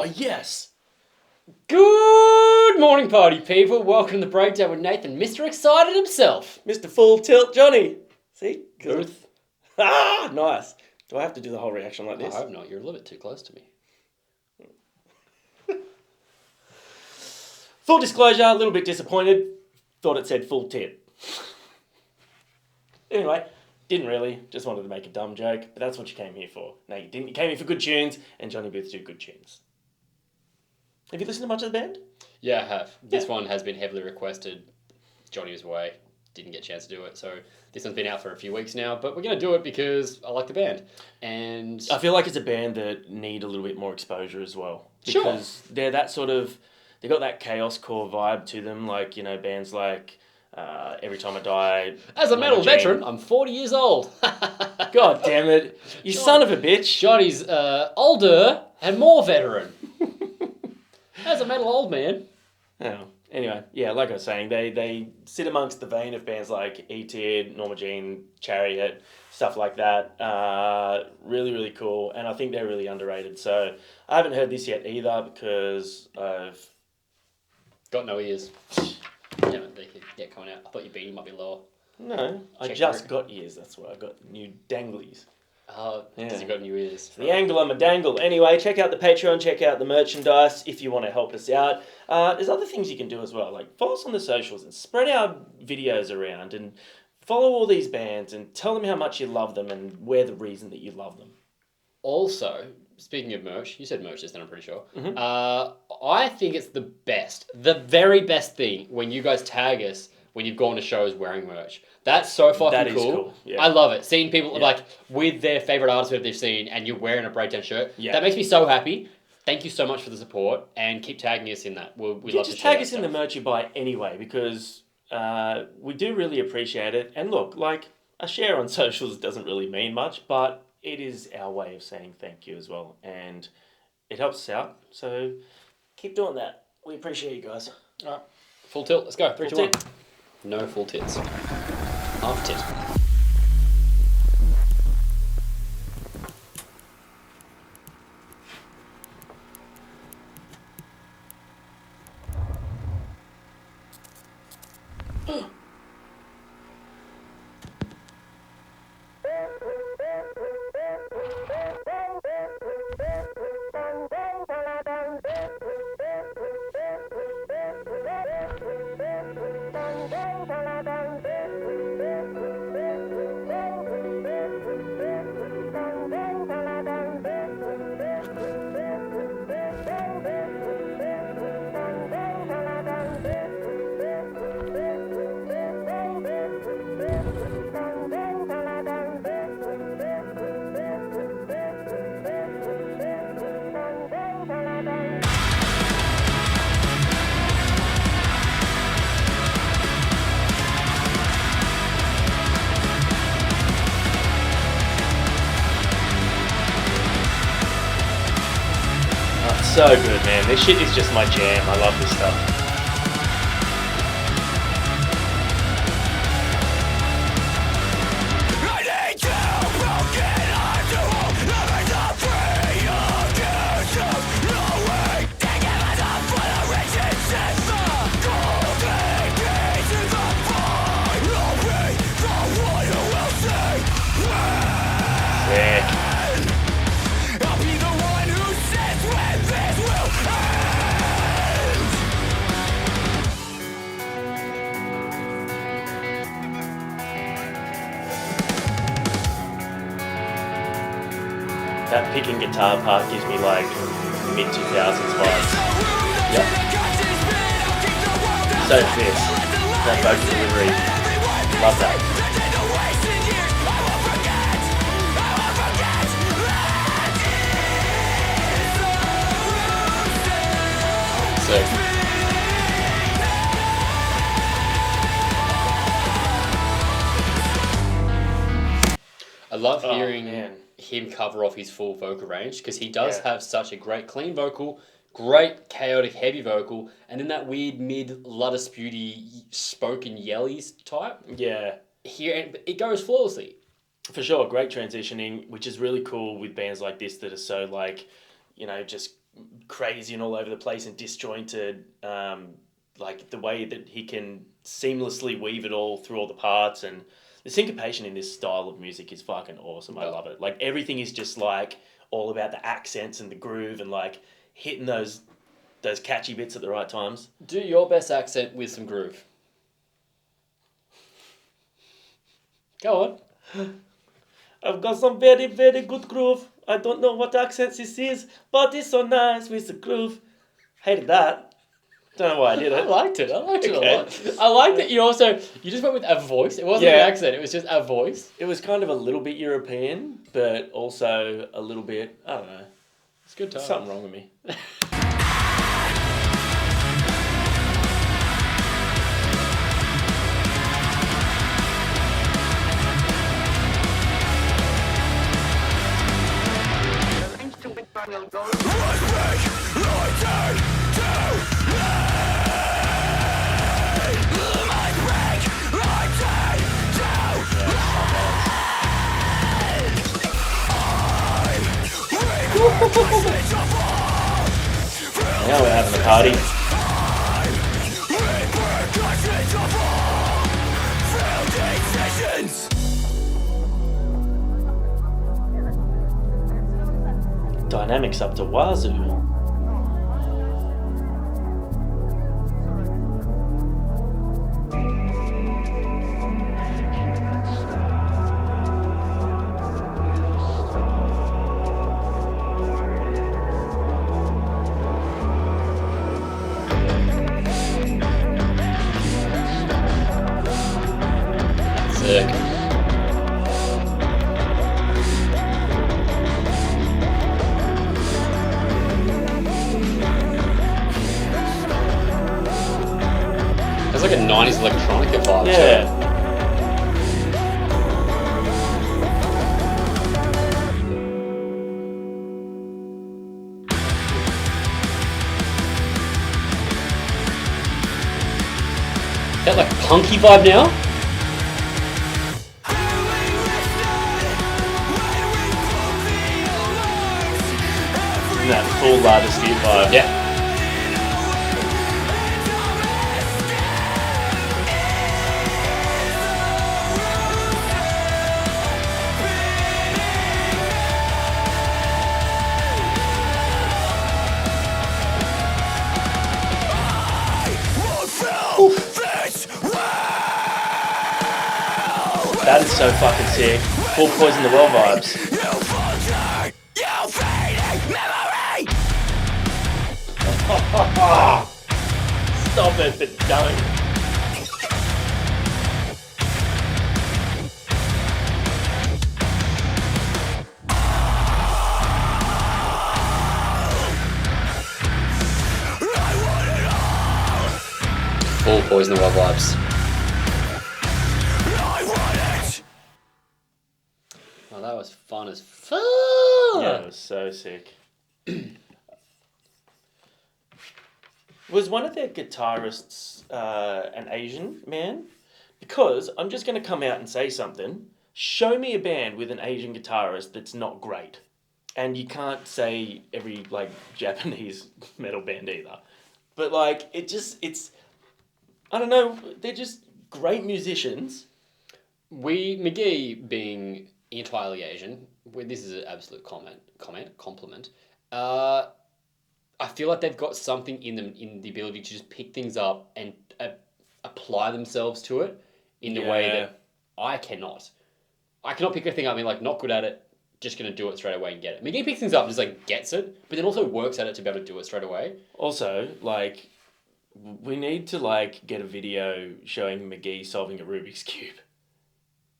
Oh, yes. Good morning, party people. Welcome to the Breakdown with Nathan, Mr. Excited himself. Mr. Full Tilt Johnny. See? Booth. Ah, nice. Do I have to do the whole reaction like I this? hope not. You're a little bit too close to me. Full disclosure, a little bit disappointed. Thought it said full tit. Anyway, didn't really. Just wanted to make a dumb joke, but that's what you came here for. No, you didn't. You came here for good tunes, and Johnny Booth do good tunes. Have you listened to much of the band? Yeah, I have. This one has been heavily requested. Johnny was away. Didn't get a chance to do it. So this one's been out for a few weeks now, but we're going to do it because I like the band. And I feel like it's a band that need a little bit more exposure as well. Sure. Because they're that sort of... They got that chaos core vibe to them, like, you know, bands like Every Time I Die. As a metal veteran, I'm 40 years old. God damn it. You son of a bitch. Johnny's older and more veteran. As a metal old man. Oh, anyway, yeah, like I was saying, they sit amongst the vein of bands like E-Tid, Norma Jean, Chariot, stuff like that. Really, really cool. And I think they're really underrated. So I haven't heard this yet either because I've... Got no ears. Yeah, they could get coming out. I thought your beanie might be lower. No, I Check just your- got ears. That's why I got new danglies. Because you got new ears. The angle on my dangle. Anyway, check out the Patreon, check out the merchandise if you want to help us out. There's other things you can do as well. Like follow us on the socials and spread our videos around and follow all these bands and tell them how much you love them and we're the reason that you love them. Also, speaking of merch, you said merch just then, I'm pretty sure. Mm-hmm. I think it's the very best thing when you guys tag us when you've gone to shows wearing merch. That's so fucking That is cool. cool, yeah. I love it. Seeing people Yeah. like with their favorite artist that they've seen and you're wearing a Breakdown shirt. Yeah. That makes me so happy. Thank you so much for the support and keep tagging us in that. We love to Just share tag that us in the stuff. merch you buy anyway because we do really appreciate it. And look, like a share on socials doesn't really mean much, but it is our way of saying thank you as well. And it helps us out. So keep doing that. We appreciate you guys. All right. Full tilt. Let's go. 3, 2, 1. tilt. No full tits. Half tit. So good, man. This shit is just my jam. I love this stuff. Sick. That picking guitar part gives me like mid-2000s vibes. Yep. So fierce. That vocal delivery. Love that. So. I love hearing man. him cover off his full vocal range because he does Yeah. have such a great clean vocal, great chaotic heavy vocal, and then that weird mid Luddisputy spoken yellies type. Yeah. Here it goes flawlessly. For sure, great transitioning, which is really cool with bands like this that are so like, just crazy and all over the place and disjointed. Like the way that he can seamlessly weave it all through all the parts, and the syncopation in this style of music is fucking awesome. I love it. Like everything is just like all about the accents and the groove and like hitting those catchy bits at the right times. Do your best accent with some groove. Go on. I've got some very, very good groove. I don't know what accent this is, but it's so nice with the groove. Hated that. Don't know why I did it. I liked it. I liked it Okay. a lot. I liked that you just went with a voice. It wasn't an accent. It was just a voice. It was kind of a little bit European, but also a little bit, I don't know. It's good time. Something wrong with me. Now we're having a party. Dynamics up to wazoo. Sick. It's like a 90s electronica vibe. Yeah. That like punky vibe now? That full largest beat vibe. Yeah. That is so fucking sick. Full Poison the Well vibes. Stop it, but don't. Full Poison the Well vibes. Oh, that was fun as fuck. Yeah, it was so sick. Was one of their guitarists an Asian man? Because I'm just going to come out and say something. Show me a band with an Asian guitarist that's not great. And you can't say every, like, Japanese metal band either. But, like, it's... I don't know, they're just great musicians. McGee being entirely Asian, this is an absolute compliment. I feel like they've got something in them, in the ability to just pick things up and apply themselves to it in a way that I cannot. I cannot pick a thing up and be like, not good at it, just going to do it straight away and get it. McGee picks things up and just like gets it, but then also works at it to be able to do it straight away. Also, like, we need to, like, get a video showing McGee solving a Rubik's Cube.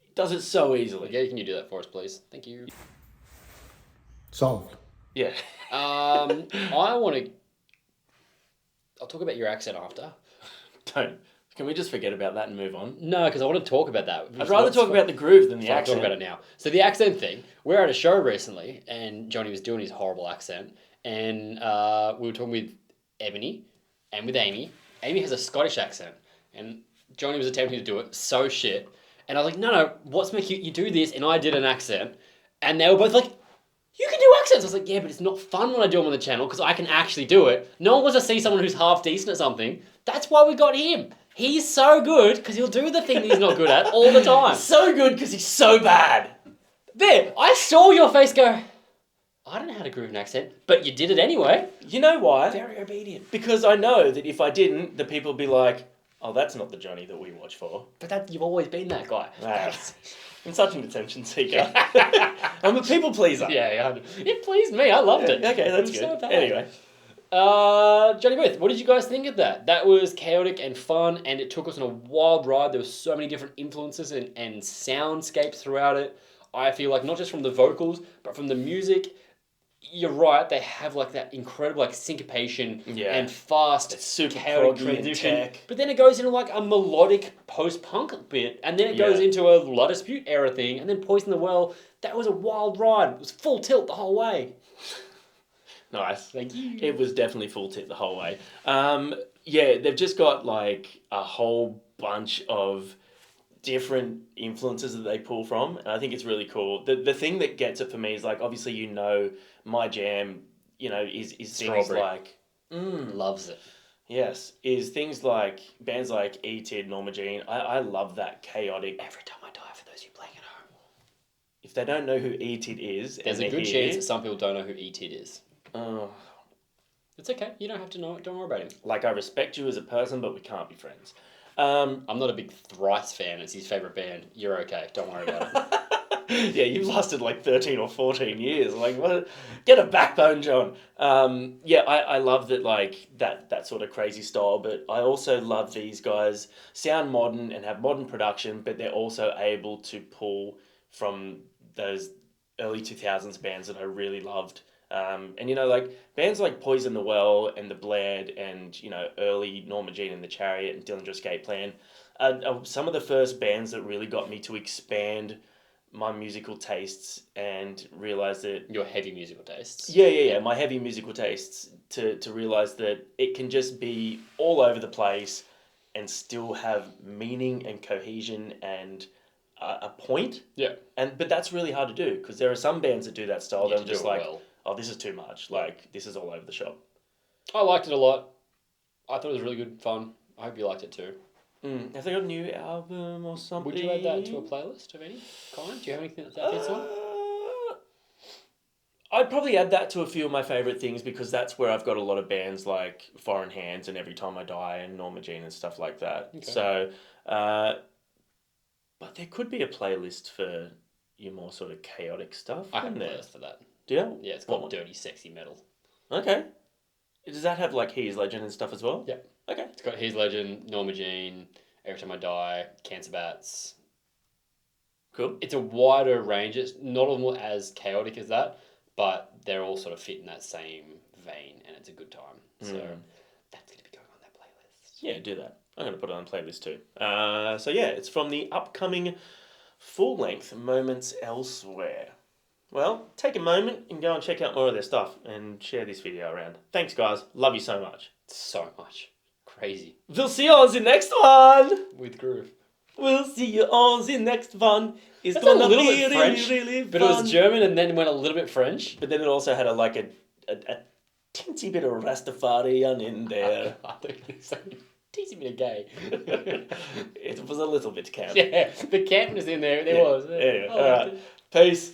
He does it so easily. McGee, can you do that for us, please? Thank you. Solved. Yeah. I'll talk about your accent after. Don't. Can we just forget about that and move on? No, because I want to talk about that. I'd rather talk about the groove than the I'll accent. talk about it now. So the accent thing, we were at a show recently, and Johnny was doing his horrible accent, and we were talking with Ebony and with Amy. Amy has a Scottish accent, and Johnny was attempting to do it so shit, and I was like, no, what's make you do this? And I did an accent, and they were both like, you can do accents. I was like, yeah, but it's not fun when I do them on the channel because I can actually do it. No one wants to see someone who's half decent at something. That's why we got him. He's so good because he'll do the thing that he's not good at all the time. So good because he's so bad. There, I saw your face go, I don't know how to groove an accent, but you did it anyway. You know why? Very obedient. Because I know that if I didn't, the people would be like, oh, that's not the Johnny that we watch for. But that you've always been that guy. I'm such an attention seeker. I'm a people pleaser. Yeah, it pleased me. I loved it. Okay, that's It was good. so bad. Anyway. Johnny Booth, what did you guys think of that? That was chaotic and fun, and it took us on a wild ride. There were so many different influences and soundscapes throughout it. I feel like not just from the vocals, but from the music. You're right, they have like that incredible like syncopation and fast It's super chaotic proggy and transition. tech. But then it goes into like a melodic post-punk bit, and then it goes into a La Dispute era thing, and then Poison the Well. That was a wild ride. It was full tilt the whole way. Nice. Thank you. It was definitely full tip the whole way. Yeah, they've just got like a whole bunch of different influences that they pull from, and I think it's really cool. The thing that gets it for me is like, obviously, my jam, is things Strawberry. like Loves it. yes, is things like bands like E-Tid, Norma Jean. I love that chaotic. Every time I die, for those of you playing at home. If they don't know who E-Tid is, There's a good chance that some people don't know who E-Tid is. Oh, It's okay. You don't have to know it. Don't worry about him. like I respect you as a person, but we can't be friends. I'm not a big Thrice fan. It's his favourite band. You're okay. Don't worry about it. Yeah, you've lasted like 13 or 14 years. Like, what? Get a backbone, John. Yeah, I love that, like, that sort of crazy style, but I also love these guys sound modern and have modern production, but they're also able to pull from those early 2000s bands that I really loved. And, like, bands like Poison the Well and The Bled and, early Norma Jean and The Chariot and Dillinger Escape Plan are some of the first bands that really got me to expand my musical tastes and realize that Your heavy musical tastes. yeah, my heavy musical tastes to realize that it can just be all over the place and still have meaning and cohesion and a point. Yeah. But that's really hard to do because there are some bands that do that style Yeah, that to I'm do just it like, well. oh, this is too much. Like, this is all over the shop. I liked it a lot. I thought it was really good fun. I hope you liked it too. Have they got a new album or something? Would you add that to a playlist of any kind? Do you have anything that fits on? I'd probably add that to a few of my favourite things because that's where I've got a lot of bands like Foreign Hands and Every Time I Die and Norma Jean and stuff like that. Okay. So, but there could be a playlist for your more sort of chaotic stuff. I have a in there. playlist for that. Do you? Yeah, it's What called one? Dirty Sexy Metal. Okay. Does that have like He Is Legend and stuff as well? Yeah. Okay. It's got His Legend, Norma Jean, Every Time I Die, Cancer Bats. Cool. It's a wider range. It's not all as chaotic as that, but they're all sort of fit in that same vein, and it's a good time. So that's going to be going on that playlist. Yeah, do that. I'm going to put it on the playlist too. So yeah, it's from the upcoming full-length Moments Elsewhere. Well, take a moment and go and check out more of their stuff and share this video around. Thanks, guys. Love you so much. So much. Crazy. We'll see you on the next one. With groove. We'll see you on the next one. It's That's gonna a little be bit really, French, really but fun. it was German and then went a little bit French. But then it also had a teensy bit of Rastafarian in there. I thought you were saying teasing me a gay. It was a little bit camp. Yeah, the campness in there. There Yeah. was. Anyway, I all liked right. it. Peace.